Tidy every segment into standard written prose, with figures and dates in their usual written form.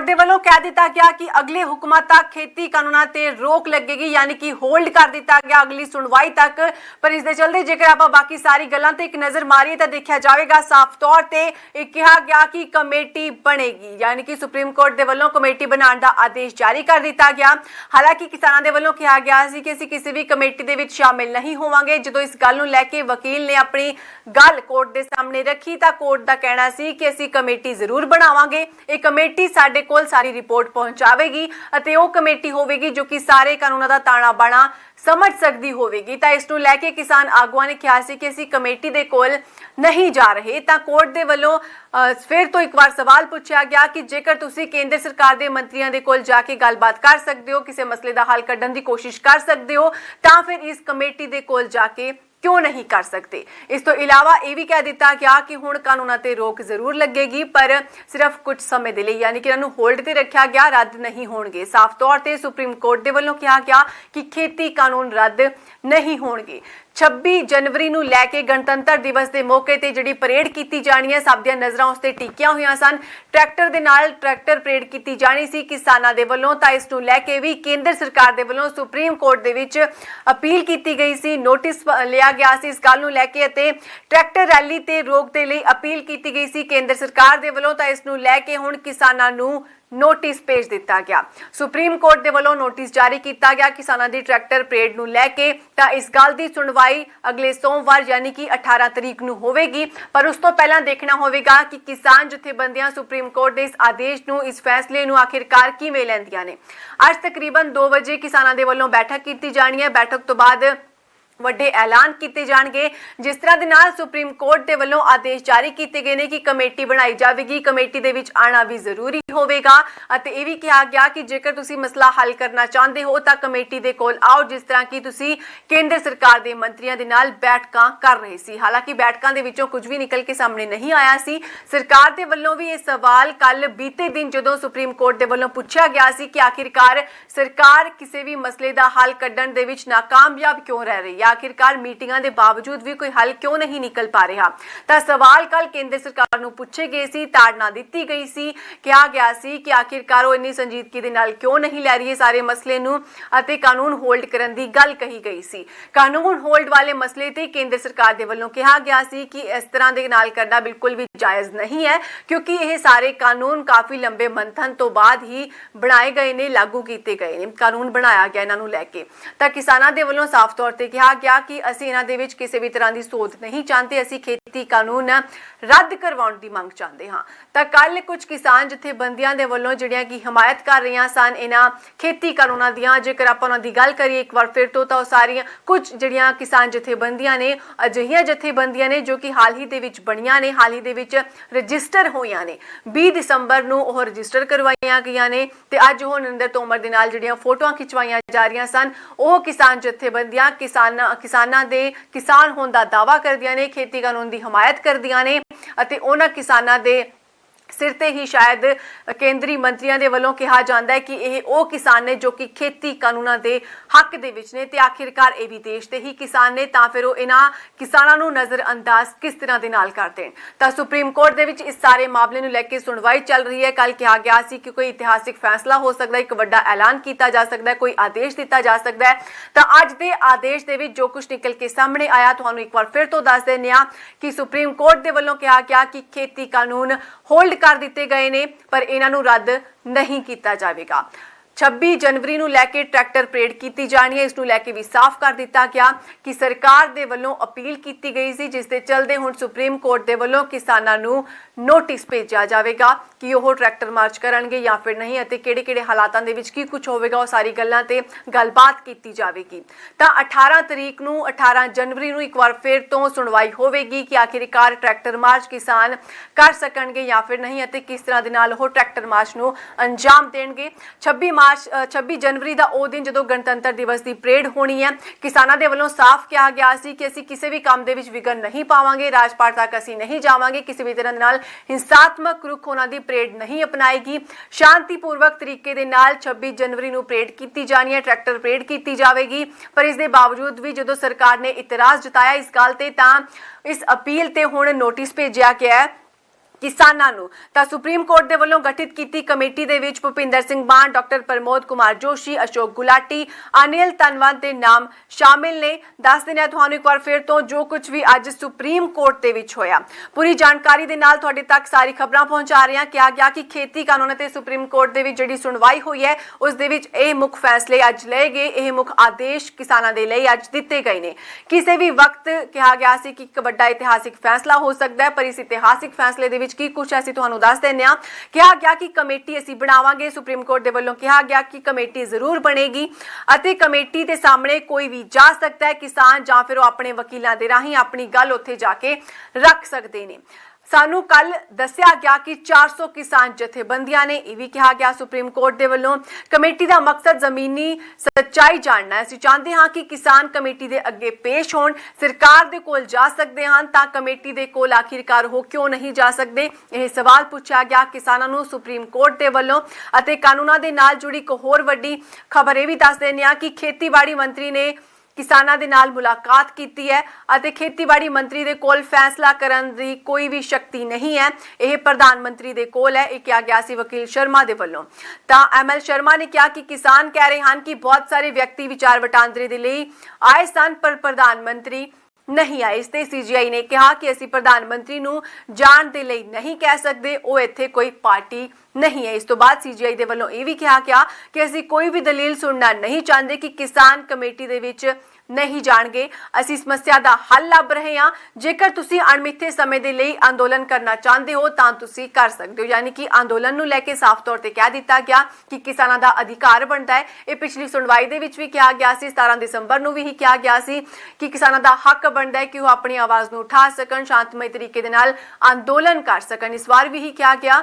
Court के वालों कह दिता गया कि अगले हुक्मां तक खेती कानूनों ते रोक लगेगी, यानी कि होल्ड कर दिता गया अगली सुनवाई तक। पर इस दे चलते जेकर आप बाकी सारी गल्लां ते एक नज़र मारीए तो देखा जाएगा साफ तौर पर कहा गया कि कमेटी बनेगी, यानी कि सुप्रीम कोर्ट के वालों कमेटी बनाने का आदेश जारी कर दिता गया। हालांकि किसानों के वालों कहा गया कि असीं किसी भी कमेटी दे विच शामिल नहीं होवांगे। जदों इस गल नूं लैके वकील ने अपनी गल कोर्ट के सामने रखी तो कोर्ट का कहना सी कि असीं कमेटी जरूर बनावांगे, ये कमेटी साडे कोल सारी रिपोर्ट पहुंचावेगी अते वो कमेटी होवेगी जो कि सारे कानूनों का ताना बाना समझ सकती होवेगी। तो इस नूं लैके किसान आगुआं ने कहा सी कि असीं कमेटी दे कोल नहीं जा रहे। तो कोर्ट दे वल्लों फिर तो एक बार सवाल पूछा गया कि जेकर तुसीं केंद्र सरकार के मंत्रियों के कोल जाके गलबात कर सकते हो, किसी मसले का हल कढ़न की कोशिश कर सकते हो, तो फिर इस कमेटी के कोल जाके क्यों नहीं कर सकते। इस तो इलावा यह भी कह दिता गया कि हुण कानूनों ते रोक जरूर लगेगी पर सिर्फ कुछ समय के लिए, यानी कि इन्होंने होल्ड ते रखा गया, रद्द नहीं होणगे। साफ तौर पर सुप्रीम कोर्ट के वल्लों कहा गया कि खेती कानून रद्द नहीं होणगे। 26 जनवरी नूं लैके गणतंत्र दिवस के मौके ते जिहड़ी परेड की जानी है, सब दी नज़रां उस ते टिकियां हुई सन। ट्रैक्टर दे नाल ट्रैक्टर परेड की जानी सी किसानां दे वल्लों। तां इस नूं लैके भी केंद्र सरकार दे वल्लों सुप्रीम कोर्ट दे विच अपील की गई सी, नोटिस लिया गया सी इस गल नूं लैके अते ट्रैक्टर रैली ते रोक दे लई अपील की गई सी केंद्र सरकार दे वल्लों। तां इस नूं लैके हुण किसानां नूं नोटिस भेज दिता गया। सुप्रीम कोर्ट के वलों नोटिस जारी किया गया किसानों की ट्रैक्टर परेड नूं लैके। तां इस गल की सुनवाई अगले सोमवार यानी कि 18 तरीक नूं होवेगी। पर उस तो पहला देखना होवेगा कि किसान जथेबंदियां सुप्रीम कोर्ट के इस आदेश नूं, इस फैसले नूं आखिरकार किवें लैंदियां ने। अज तकरीबन 2 बजे किसानों के वलों बैठक की जानी है। बैठक तो बाद ਵੱਡੇ ऐलान किए जाएंगे। जिस तरह के नाल सुप्रीम कोर्ट के वलों आदेश जारी किए गए हैं कि कमेटी बनाई जाएगी, कमेटी दे विच आना भी जरूरी होवेगा। अते यह भी कहा गया कि जेकर तुसी मसला हल करना चाहते हो तो कमेटी दे कोल आओ, जिस तरह की तुसी केंद्र सरकार के मंत्रियों के नाल बैठकां कर रहे सी। हालांकि बैठकां दे विचों कुछ भी निकल के सामने नहीं आया सी। सरकार के वलों भी ये सवाल कल बीते दिन जदों सुप्रीम कोर्ट के वलों पूछा गया सी कि आखिरकार सरकार किसी भी मसले का हल कढ़न दे विच नाकामयाब क्यों रह रही है, आखिरकार मीटिंगां दे बावजूद भी कोई हल क्यों नहीं निकल पा रहा। तो सवाल कल केंद्र सरकार नूं पूछे गए सी, ताड़ना दी गई सी, कहा गया सी कि आखिरकार वो इन्नी संजीदगी दे नाल क्यों नहीं लै रही है सारे मसले नूं अते कानून होल्ड करन दी गल कही गई सी। कानून होल्ड वाले मसले ते केंद्र सरकार दे वल्लों कहा गया सी कि इस तरह दे नाल करना बिल्कुल भी जायज़ नहीं है, क्योंकि यह सारे कानून काफ़ी लंबे मंथन तो बाद ही बनाए गए ने, लागू किए गए ने, कानून बनाया गया इन्हां नूं लैके। तां किसानां दे वल्लों साफ तौर पर कहा गया कि असीं इन्हां दे विच किसी भी तरह की सोध नहीं चाहते, असीं खेती कानून रद्द करवाउण दी मंग चाहते हाँ। तां कल कुछ किसान जथेबंदियां दे वल्लों जिहड़ियां कि हिमायत कर रही सन इन्हां खेती कानूनां दियां, जेकर आपां उन्हां दी गल करिए एक बार फिर तो सारियां कुछ जिहड़ियां किसान जथेबंदियां ने, अजिहियां जथेबंदियां ने जो कि हाल ही दे विच बणियां ने, हाल ही दे विच रजिस्टर होईयां ने। 20 दिसंबर नूं ओह रजिस्टर करवाईयां गईयां ने ते अज ओह नरिंदर तोमर दे नाल जिहड़ियां फोटोआं खिचवाईयां जा रहीआं सन, ओह किसान जथेबंदियां किसानां दे किसान होण दा दावा करदियां ने, खेती कानून की हिमायत करदियां ने अते उन्हां किसानां दे सिर ते ही शायद केंद्रीय मंत्रियों के वलों कहा जाता है कि यह वो किसान ने जो कि खेती कानूनों के हक दे विच ने, ते आखिरकार ये भी देश के ही किसान ने, तां फिर वो इन्हां किसानां नूं नज़रअंदाज किस तरह के नाल कर देण। तां सुप्रीम कोर्ट दे विच इस सारे मामले नूं लैके सुनवाई चल रही है। कल कहा गया सी कि कोई इतिहासिक फैसला हो सकता है, एक वड्डा ऐलान किया जा सकता है, कोई आदेश दिता जा सकता है। तां अज दे आदेश दे विच जो कुछ निकल के सामने आया तुहानूं एक बार फिर तो दस दिंदे आ कि सुप्रीम कोर्ट दे वल्लों कहा गया कि खेती कानून होल्ड कर दिते गए ने पर इन्हां नूं रद्द नहीं किया जाएगा। 26 जनवरी नूं लैके ट्रैक्टर परेड की जानी है, इसनूं लैके भी साफ कर दिता गया कि सरकार दे वल्लों अपील की गई सी, जिस दे चलदे हुण सुप्रीम कोर्ट दे वल्लों किसानां नूं नोटिस भेजा जाएगा कि वह ट्रैक्टर मार्च करनगे या फिर नहीं, अते किहड़े-किहड़े हालातां दे विच की कुछ होवेगा, वो सारी गल्लां ते गलबात की जाएगी। तां 18 तरीक नूं 18 जनवरी नूं एक बार फिर तो सुनवाई होवेगी कि आखिरकार ट्रैक्टर मार्च किसान कर सकणगे या फिर नहीं, अते किस तरह दे नाल वो ट्रैक्टर मार्च नूं अंजाम देणगे। 26 जनवरी का वह दिन जो गणतंत्र दिवस की परेड होनी है, किसानों के वलों साफ कहा गया सी कि असीं किसी भी काम दे विच विघन नहीं पावांगे, राजपाट तक असीं नहीं जावांगे, किसी भी तरह नाल हिंसात्मक रुख होना दी परेड नहीं अपनाएगी। शांतिपूर्वक तरीके दे नाल 26 जनवरी नूं परेड की जानी है, ट्रैक्टर परेड की जाएगी। पर इस दे बावजूद भी जो सरकार ने इतराज जताया इस गल ते तां इस अपील ते हुण नोटिस भेजिया गया है ਕਿਸਾਨਾਂ ਨੂੰ। ਤਾਂ ਸੁਪਰੀਮ ਕੋਰਟ ਦੇ ਵੱਲੋਂ ਗਠਿਤ ਕੀਤੀ ਕਮੇਟੀ ਦੇ ਵਿੱਚ ਭੁਪਿੰਦਰ ਸਿੰਘ ਮਾਨ, ਡਾਕਟਰ ਪ੍ਰਮੋਦ ਕੁਮਾਰ ਜੋਸ਼ੀ, ਅਸ਼ੋਕ ਗੁਲਾਟੀ, ਅਨਿਲ ਧਨਵੰਤ ਦੇ ਨਾਮ ਸ਼ਾਮਿਲ ਨੇ। ਦੱਸ ਦਿੰਦੇ ਹਾਂ ਤੁਹਾਨੂੰ ਇੱਕ ਵਾਰ ਫਿਰ ਤੋਂ ਜੋ ਕੁਝ ਵੀ ਅੱਜ ਸੁਪਰੀਮ ਕੋਰਟ ਦੇ ਵਿੱਚ ਹੋਇਆ, ਪੂਰੀ ਜਾਣਕਾਰੀ ਦੇ ਨਾਲ ਤੁਹਾਡੇ ਤੱਕ ਸਾਰੀ ਖਬਰਾਂ ਪਹੁੰਚਾ ਰਹੇ ਹਾਂ। ਕਿਹਾ ਗਿਆ ਕਿ ਖੇਤੀ ਕਾਨੂੰਨ ਤੇ ਸੁਪਰੀਮ ਕੋਰਟ ਦੇ ਵਿੱਚ ਜਿਹੜੀ ਸੁਣਵਾਈ ਹੋਈ ਹੈ ਉਸ ਦੇ ਵਿੱਚ ਇਹ ਮੁੱਖ ਫੈਸਲੇ ਅੱਜ ਲਏ ਗਏ, ਇਹ ਮੁੱਖ ਆਦੇਸ਼ ਕਿਸਾਨਾਂ ਦੇ ਲਈ ਅੱਜ ਦਿੱਤੇ ਗਏ ਨੇ। ਕਿਸੇ ਵੀ ਵਕਤ ਕਿਹਾ ਗਿਆ ਸੀ ਕਿ ਇੱਕ ਵੱਡਾ ਇਤਿਹਾਸਿਕ ਫੈਸਲਾ ਹੋ ਸਕਦਾ ਹੈ, ਪਰ ਇਸ ਇਤਿਹਾਸਿਕ ਫੈਸਲੇ ਦੇ ਵਿੱਚ ਕੀ ਕੁਝ ਅਸੀਂ ਤੁਹਾਨੂੰ ਦੱਸ ਦਿੰਦੇ ਹਾਂ। ਕਿਹਾ ਗਿਆ ਕਿ ਕਮੇਟੀ ਅਸੀਂ ਬਣਾਵਾਂਗੇ, ਸੁਪਰੀਮ ਕੋਰਟ ਦੇ ਵੱਲੋਂ ਕਿਹਾ ਗਿਆ ਕਿ ਕਮੇਟੀ ਜ਼ਰੂਰ ਬਣੇਗੀ ਅਤੇ ਕਮੇਟੀ ਦੇ ਸਾਹਮਣੇ ਕੋਈ ਵੀ ਜਾ ਸਕਦਾ ਹੈ, ਕਿਸਾਨ ਜਾਂ ਫਿਰ ਉਹ ਆਪਣੇ ਵਕੀਲਾਂ ਦੇ ਰਾਹੀਂ ਆਪਣੀ ਗੱਲ ਉੱਥੇ ਜਾ ਕੇ ਰੱਖ ਸਕਦੇ ਨੇ। ਸਾਨੂੰ ਕੱਲ ਦੱਸਿਆ ਗਿਆ ਕਿ 400 ਕਿਸਾਨ ਜਥੇਬੰਦੀਆਂ ਨੇ, ਇਹ ਵੀ ਕਿਹਾ ਗਿਆ ਸੁਪਰੀਮ ਕੋਰਟ ਦੇ ਵੱਲੋਂ ਕਮੇਟੀ ਦਾ ਮਕਸਦ ਜ਼ਮੀਨੀ ਸੱਚਾਈ ਜਾਣਨਾ ਹੈ। ਅਸੀਂ ਚਾਹੁੰਦੇ ਹਾਂ ਕਿ ਕਿਸਾਨ ਕਮੇਟੀ ਦੇ ਅੱਗੇ ਪੇਸ਼ ਹੋਣ, ਸਰਕਾਰ ਦੇ ਕੋਲ ਜਾ ਸਕਦੇ ਹਨ, ਤਾਂ ਕਮੇਟੀ ਦੇ ਕੋਲ ਆਖਿਰਕਾਰ ਉਹ ਕਿਉਂ ਨਹੀਂ ਜਾ ਸਕਦੇ, ਇਹ ਸਵਾਲ ਪੁੱਛਿਆ ਗਿਆ ਕਿਸਾਨਾਂ ਨੂੰ ਸੁਪਰੀਮ ਕੋਰਟ ਦੇ ਵੱਲੋਂ। ਅਤੇ ਕਾਨੂੰਨਾਂ ਦੇ ਨਾਲ ਜੁੜੀ ਇੱਕ ਹੋਰ ਵੱਡੀ ਖਬਰ ਇਹ ਵੀ ਦੱਸ ਦਿੰਦੇ ਹਾਂ ਕਿ ਖੇਤੀਬਾੜੀ ਮੰਤਰੀ ਨੇ ਕਿਸਾਨਾਂ ਦੇ ਨਾਲ ਮੁਲਾਕਾਤ ਕੀਤੀ ਹੈ ਅਤੇ ਖੇਤੀਬਾੜੀ ਮੰਤਰੀ ਦੇ ਕੋਲ ਫੈਸਲਾ ਕਰਨ ਦੀ ਕੋਈ ਵੀ ਸ਼ਕਤੀ ਨਹੀਂ ਹੈ, ਇਹ ਪ੍ਰਧਾਨ ਮੰਤਰੀ ਦੇ ਕੋਲ ਹੈ, ਇਹ ਕਿਹਾ ਗਿਆ ਸੀ ਵਕੀਲ ਸ਼ਰਮਾ ਦੇ ਵੱਲੋਂ। ਤਾਂ ML ਸ਼ਰਮਾ ਨੇ ਕਿਹਾ ਕਿ ਕਿਸਾਨ ਕਹਿ ਰਹੇ ਹਨ ਕਿ ਬਹੁਤ ਸਾਰੇ ਵਿਅਕਤੀ ਵਿਚਾਰ ਵਟਾਂਦਰੇ ਦੇ ਲਈ ਆਏ ਸਨ ਪਰ ਪ੍ਰਧਾਨ ਮੰਤਰੀ ਨਹੀਂ ਆਏ। ਇਸ ਤੇ CGI ਨੇ ਕਿਹਾ ਕਿ ਅਸੀਂ ਪ੍ਰਧਾਨ ਮੰਤਰੀ ਨੂੰ ਜਾਣ ਦੇ ਲਈ ਨਹੀਂ ਕਹਿ ਸਕਦੇ, ਉਹ ਇੱਥੇ ਕੋਈ ਪਾਰਟੀ नहीं है। इस तो बाद CGI ਦੇ ਵੱਲੋਂ ਇਹ ਵੀ ਕਿਹਾ ਗਿਆ ਕਿ ਅਸੀਂ ਕੋਈ ਵੀ ਦਲੀਲ ਸੁਣਨਾ ਨਹੀਂ ਚਾਹੁੰਦੇ ਕਿ ਕਿਸਾਨ ਕਮੇਟੀ ਦੇ ਵਿੱਚ नहीं ਜਾਣਗੇ, ਅਸੀਂ ਸਮੱਸਿਆ ਦਾ ਹੱਲ ਲੱਭ ਰਹੇ ਹਾਂ। ਜੇਕਰ ਤੁਸੀਂ ਅਣਮਿੱਥੇ ਸਮੇਂ ਦੇ ਲਈ ਅੰਦੋਲਨ ਕਰਨਾ ਚਾਹੁੰਦੇ ਹੋ ਤਾਂ ਤੁਸੀਂ ਕਰ ਸਕਦੇ ਹੋ। ਯਾਨੀ ਕਿ ਅੰਦੋਲਨ ਨੂੰ ਲੈ ਕੇ ਸਾਫ਼ ਤੌਰ ਤੇ ਕਹਿ ਦਿੱਤਾ ਗਿਆ ਕਿ ਕਿਸਾਨਾਂ ਦਾ ਅਧਿਕਾਰ ਬਣਦਾ ਹੈ। ਇਹ ਪਿਛਲੀ ਸੁਣਵਾਈ ਦੇ ਵਿੱਚ ਵੀ ਕਿਹਾ ਗਿਆ ਸੀ, 17 ਦਸੰਬਰ ਨੂੰ ਵੀ ਹੀ ਕਿਹਾ ਗਿਆ ਸੀ ਕਿ ਕਿਸਾਨਾਂ ਦਾ ਹੱਕ ਬਣਦਾ ਹੈ ਕਿ ਉਹ ਆਪਣੀ ਆਵਾਜ਼ ਨੂੰ ਉਠਾ ਸਕਣ, ਸ਼ਾਂਤਮਈ ਤਰੀਕੇ ਦੇ ਨਾਲ ਅੰਦੋਲਨ ਕਰ ਸਕਣ। ਇਸ ਵਾਰ ਵੀ ਹੀ ਕਿਹਾ ਗਿਆ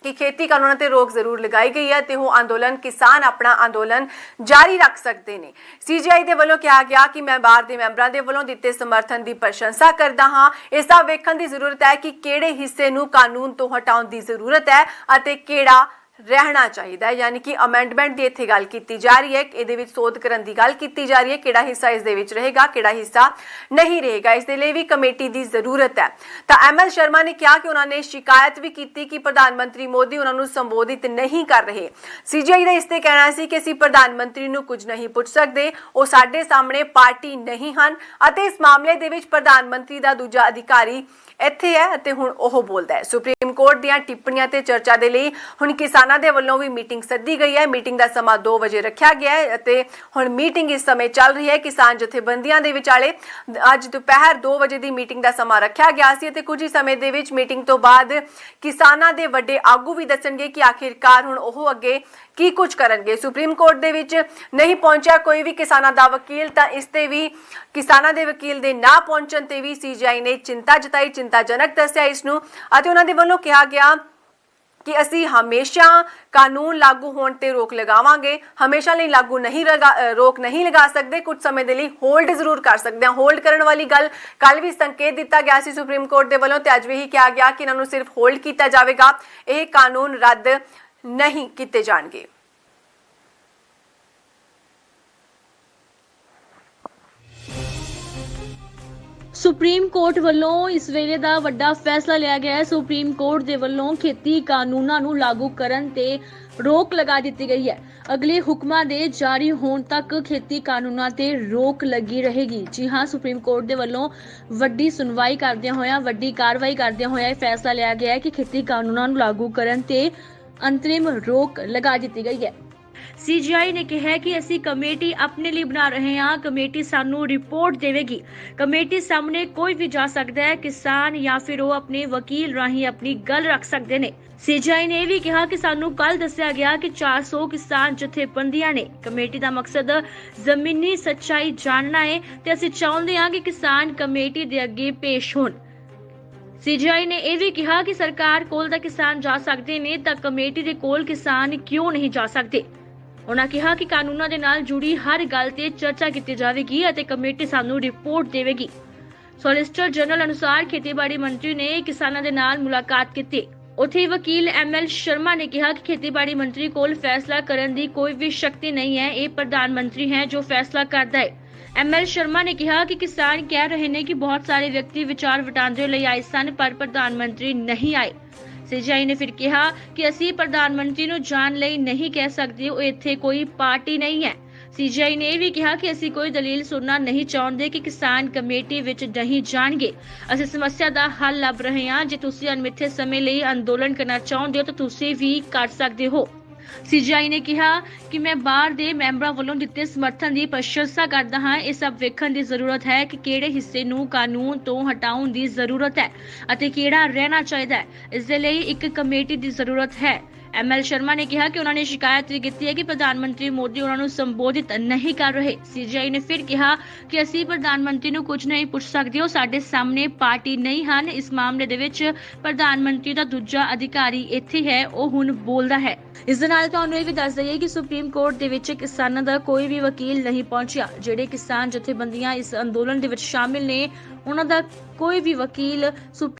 कि खेती कानूनों ते रोक जरूर लगाई गई है ते वो आंदोलन किसान अपना आंदोलन जारी रख सकते ने। CGI दे वल्लों कहा गया कि मैं बार दे मैंबरां दे वल्लों दिते समर्थन की प्रशंसा करदा हां। इसदा वेखण दी जरूरत है कि किहड़े हिस्से नूं कानून तो हटाउण दी जरूरत है अते किहड़ा रहना चाहिए। यानी कि अमेंडमेंट की इत्थे गल कीती जा रही है, इहदे विच सोध करन दी गल कीती जा रही है, किहड़ा हिस्सा इस दे विच रहेगा किहड़ा हिस्सा नहीं रहेगा, इस दे लई भी कमेटी की जरूरत है। तो ML शर्मा ने कहा कि उन्होंने शिकायत भी की कि प्रधानमंत्री मोदी उन्होंने संबोधित नहीं कर रहे। CGI का इस ते कहना सी कि असीं प्रधानमंत्री नूं कुछ नहीं पुछ सकते, वो साडे सामने पार्टी नहीं हन अते इस मामले दे विच प्रधानमंत्री दा दूजा अधिकारी ਇੱਥੇ ਹੈ ਅਤੇ ਹੁਣ ਉਹ ਬੋਲਦਾ ਹੈ। ਸੁਪਰੀਮ ਕੋਰਟ ਦੀਆਂ ਟਿੱਪਣੀਆਂ ਤੇ ਚਰਚਾ ਦੇ ਲਈ ਹੁਣ ਕਿਸਾਨਾਂ ਦੇ ਵੱਲੋਂ ਵੀ ਮੀਟਿੰਗ ਸੱਦੀ ਗਈ ਹੈ। ਮੀਟਿੰਗ ਦਾ ਸਮਾਂ 2 ਵਜੇ ਰੱਖਿਆ ਗਿਆ ਹੈ ਅਤੇ ਹੁਣ ਮੀਟਿੰਗ ਇਸ ਸਮੇਂ ਚੱਲ ਰਹੀ ਹੈ। ਕਿਸਾਨ ਜਥੇਬੰਦੀਆਂ ਦੇ ਵਿਚਾਲੇ ਅੱਜ ਦੁਪਹਿਰ 2 ਵਜੇ ਦੀ ਮੀਟਿੰਗ ਦਾ ਸਮਾਂ ਰੱਖਿਆ ਗਿਆ ਸੀ ਅਤੇ ਕੁਝ ਹੀ ਸਮੇਂ ਦੇ ਵਿੱਚ ਮੀਟਿੰਗ ਤੋਂ ਬਾਅਦ ਕਿਸਾਨਾਂ ਦੇ ਵੱਡੇ ਆਗੂ ਵੀ ਦੱਸਣਗੇ ਕਿ ਆਖਿਰਕਾਰ ਹੁਣ ਉਹ ਅੱਗੇ ਕੀ ਕੁਝ ਕਰਨਗੇ। ਸੁਪਰੀਮ ਕੋਰਟ ਦੇ ਵਿੱਚ ਨਹੀਂ ਪਹੁੰਚਿਆ ਕੋਈ ਵੀ ਕਿਸਾਨਾਂ ਦਾ ਵਕੀਲ, ਤਾਂ ਇਸ ਤੇ ਵੀ ਕਿਸਾਨਾਂ ਦੇ ਵਕੀਲ ਦੇ ਨਾ ਪਹੁੰਚਣ ਤੇ ਵੀ CGI ਨੇ ਚਿੰਤਾ ਜਤਾਈ, चिंताजनक दस्या इसनूं अते उन्हां दे वल्लों कहा गया कि असी हमेशा कानून लागू होने ते रोक लगावांगे, हमेशा लिए लागू नहीं रोक नहीं लगा सकते, कुछ समय दे लई होल्ड जरूर कर सकते हैं। होल्ड करने वाली गल कल भी संकेत दिता गया सी सुप्रीम कोर्ट दे वल्लों ते अज भी कहा गया कि इन्हां नूं सिर्फ होल्ड किया जाएगा, यह कानून रद्द नहीं किए जाएंगे। सुप्रीम कोर्ट ਵੱਲੋਂ ਇਸ ਵੇਲੇ ਦਾ ਵੱਡਾ ਫੈਸਲਾ ਲਿਆ ਗਿਆ ਹੈ। ਸੁਪਰੀਮ ਕੋਰਟ ਦੇ ਵੱਲੋਂ ਖੇਤੀ ਕਾਨੂੰਨਾਂ ਨੂੰ ਲਾਗੂ ਕਰਨ ਤੇ ਰੋਕ ਲਗਾ ਦਿੱਤੀ ਗਈ ਹੈ। ਅਗਲੇ ਹੁਕਮਾਂ ਦੇ ਜਾਰੀ ਹੋਣ ਤੱਕ ਖੇਤੀ ਕਾਨੂੰਨਾਂ ਤੇ ਰੋਕ ਲੱਗੀ ਰਹੇਗੀ। ਜੀ ਹਾਂ, ਸੁਪਰੀਮ ਕੋਰਟ ਦੇ ਵੱਲੋਂ ਵੱਡੀ ਸੁਣਵਾਈ ਕਰਦਿਆਂ ਹੋਇਆਂ, ਵੱਡੀ ਕਾਰਵਾਈ ਕਰਦਿਆਂ ਹੋਇਆਂ ਇਹ ਫੈਸਲਾ ਲਿਆ ਗਿਆ ਹੈ ਕਿ ਖੇਤੀ ਕਾਨੂੰਨਾਂ ਨੂੰ ਲਾਗੂ ਕਰਨ ਤੇ ਅੰਤਰਿਮ ਰੋਕ ਲਗਾ ਦਿੱਤੀ ਗਈ ਹੈ। CGI ने कहा कि ਅਸੀਂ ਕਮੇਟੀ ਆਪਣੇ ਲਈ ਬਣਾ ਰਹੇ ਹਾਂ, ਕਮੇਟੀ ਸਾਨੂੰ ਰਿਪੋਰਟ ਦੇਵੇਗੀ, ਕਮੇਟੀ ਸਾਹਮਣੇ ਕੋਈ ਵੀ ਜਾ ਸਕਦਾ ਹੈ, ਕਿਸਾਨ ਜਾਂ ਫਿਰ ਉਹ ਆਪਣੇ ਵਕੀਲ ਰਾਹੀਂ ਆਪਣੀ ਗੱਲ ਰੱਖ ਸਕਦੇ ਨੇ। CGI ਨੇ ਇਹ ਵੀ ਕਿਹਾ ਕਿ ਸਾਨੂੰ ਕੱਲ ਦੱਸਿਆ ਗਿਆ ਕਿ 400 ਕਿਸਾਨ ਜਥੇਬੰਦੀਆਂ ਨੇ। ਕਮੇਟੀ ਦਾ ਮਕਸਦ ਜ਼ਮੀਨੀ ਸੱਚਾਈ ਜਾਣਨਾ ਹੈ ਤੇ ਅਸੀਂ ਚਾਹੁੰਦੇ ਹਾਂ ਕਿ ਕਿਸਾਨ ਕਮੇਟੀ ਦੇ ਅੱਗੇ ਪੇਸ਼ ਹੋਣ। CGI ਨੇ ਇਹ ਵੀ ਕਿਹਾ ਕਿ ਸਰਕਾਰ ਕੋਲ ਤਾਂ ਕਿਸਾਨ ਜਾ ਸਕਦੇ ਨੇ ਤਾਂ ਕਮੇਟੀ ਦੇ ਕੋਲ ਕਿਸਾਨ ਕਿਉਂ ਨਹੀਂ ਜਾ ਸਕਦੇ। ਉਹਨਾਂ ਕਿਹਾ ਕਿ ਕਾਨੂੰਨਾਂ ਦੇ ਨਾਲ ਜੁੜੀ ਹਰ ਗੱਲ ਤੇ ਚਰਚਾ ਕੀਤੀ ਜਾਵੇਗੀ ਅਤੇ ਕਮੇਟੀ ਸਾਨੂੰ ਰਿਪੋਰਟ ਦੇਵੇਗੀ। ਸੋਲਿਸਿਟਰ ਜਨਰਲ ਅਨੁਸਾਰ ਖੇਤੀਬਾੜੀ ਮੰਤਰੀ ਨੇ ਕਿਸਾਨਾਂ ਦੇ ਨਾਲ ਮੁਲਾਕਾਤ ਕੀਤੀ। ਉੱਥੇ ਵਕੀਲ ML ਸ਼ਰਮਾ ਨੇ ਕਿਹਾ ਕਿ ਖੇਤੀਬਾੜੀ ਮੰਤਰੀ ਕੋਲ ਫੈਸਲਾ ਕਰਨ ਦੀ ਕੋਈ ਵੀ ਸ਼ਕਤੀ ਨਹੀਂ ਹੈ, ਇਹ ਪ੍ਰਧਾਨ ਮੰਤਰੀ ਹੈ ਜੋ ਫੈਸਲਾ ਕਰਦਾ ਹੈ। ML ਸ਼ਰਮਾ ਨੇ ਕਿਹਾ ਕਿ ਕਿਸਾਨ ਕਹਿ ਰਹੇ ਨੇ ਕਿ ਬਹੁਤ ਸਾਰੇ ਵਿਅਕਤੀ ਵਿਚਾਰ ਵਟਾਂਦਰੇ ਲਈ ਆਏ ਸਨ ਪਰ ਪ੍ਰਧਾਨ ਮੰਤਰੀ ਨਹੀਂ ਆਏ। CGI ਨੇ ਫਿਰ ਕਿਹਾ ਕਿ ਅਸੀਂ ਪ੍ਰਧਾਨ ਮੰਤਰੀ ਨੂੰ ਜਾਣ ਲਈ ਨਹੀਂ ਕਹਿ ਸਕਦੇ, ਉਹ ਇੱਥੇ ਕੋਈ ਪਾਰਟੀ ਨਹੀਂ ਹੈ। CGI ਨੇ ਇਹ ਵੀ ਕਿਹਾ ਕਿ ਅਸੀਂ ਕੋਈ ਦਲੀਲ ਸੁਣਨਾ ਨਹੀਂ ਚਾਹੁੰਦੇ ਕਿ ਕਿਸਾਨ ਕਮੇਟੀ ਵਿੱਚ ਨਹੀਂ ਜਾਣਗੇ। ਅਸੀਂ ਸਮੱਸਿਆ ਦਾ ਹੱਲ ਲੱਭ ਰਹੇ ਹਾਂ। ਜੇ ਤੁਸੀਂ ਅਣਮਿੱਥੇ ਸਮੇਂ ਲਈ ਅੰਦੋਲਨ ਕਰਨਾ ਚਾਹੁੰਦੇ ਹੋ ਤਾਂ ਤੁਸੀਂ ਵੀ ਕਰ ਸਕਦੇ ਹੋ। CGI ਨੇ ਕਿਹਾ ਕਿ ਮੈਂ ਬਾਹਰ ਦੇ ਮੈਂਬਰਾਂ ਵੱਲੋਂ ਦਿੱਤੇ ਸਮਰਥਨ ਦੀ ਪ੍ਰਸ਼ੰਸਾ ਕਰਦਾ ਹਾਂ। ਇਹ ਸਭ ਵੇਖਣ ਦੀ ਜ਼ਰੂਰਤ ਹੈ ਕਿ ਕਿਹੜੇ ਹਿੱਸੇ ਨੂੰ ਕਾਨੂੰਨ ਤੋਂ ਹਟਾਉਣ ਦੀ ਜ਼ਰੂਰਤ ਹੈ ਅਤੇ ਕਿਹੜਾ ਰਹਿਣਾ ਚਾਹੀਦਾ ਹੈ। ਇਸ ਦੇ ਲਈ ਇੱਕ ਕਮੇਟੀ ਦੀ ਜ਼ਰੂਰਤ ਹੈ। ML ਸ਼ਰਮਾ ਨੇ ਕਿਹਾ ਕਿ ਉਹਨਾਂ ਨੇ ਸ਼ਿਕਾਇਤ ਵੀ ਕੀਤੀ ਹੈ ਕਿ ਪ੍ਰਧਾਨ ਮੰਤਰੀ ਮੋਦੀ ਉਹਨਾਂ ਨੂੰ ਸੰਬੋਧਿਤ ਨਹੀਂ ਕਰ ਰਹੇ। CGI ਨੇ ਫਿਰ ਕਿਹਾ ਕਿ ਅਸੀਂ ਪ੍ਰਧਾਨ ਮੰਤਰੀ ਨੂੰ ਕੁਝ ਨਹੀਂ ਪੁੱਛ ਸਕਦੇ, ਉਹ ਸਾਡੇ ਸਾਹਮਣੇ ਪਾਰਟੀ ਨਹੀਂ ਹਨ। ਇਸ ਮਾਮਲੇ ਦੇ ਵਿੱਚ ਪ੍ਰਧਾਨ ਮੰਤਰੀ ਦਾ ਦੂਜਾ ਅਧਿਕਾਰੀ ਇੱਥੇ ਹੈ, ਉਹ ਹੁਣ ਬੋਲਦਾ ਹੈ। ਇਸ ਦੇ ਨਾਲ ਤੁਹਾਨੂੰ ਇਹ ਵੀ ਦੱਸ ਦਈਏ ਕਿ ਸੁਪਰੀਮ ਕੋਰਟ ਦੇ ਵਿੱਚ ਕਿਸਾਨਾਂ ਦਾ ਕੋਈ ਵੀ ਵਕੀਲ ਨਹੀਂ ਪਹੁੰਚਿਆ। ਜਿਹੜੇ ਕਿਸਾਨ ਜਥੇਬੰਦੀਆਂ ਇਸ ਅੰਦੋਲਨ ਦੇ ਵਿੱਚ ਸ਼ਾਮਿਲ ਨੇ ਉਹਨਾਂ ਦਾ ਕੋਈ ਵੀ ਵਕੀਲ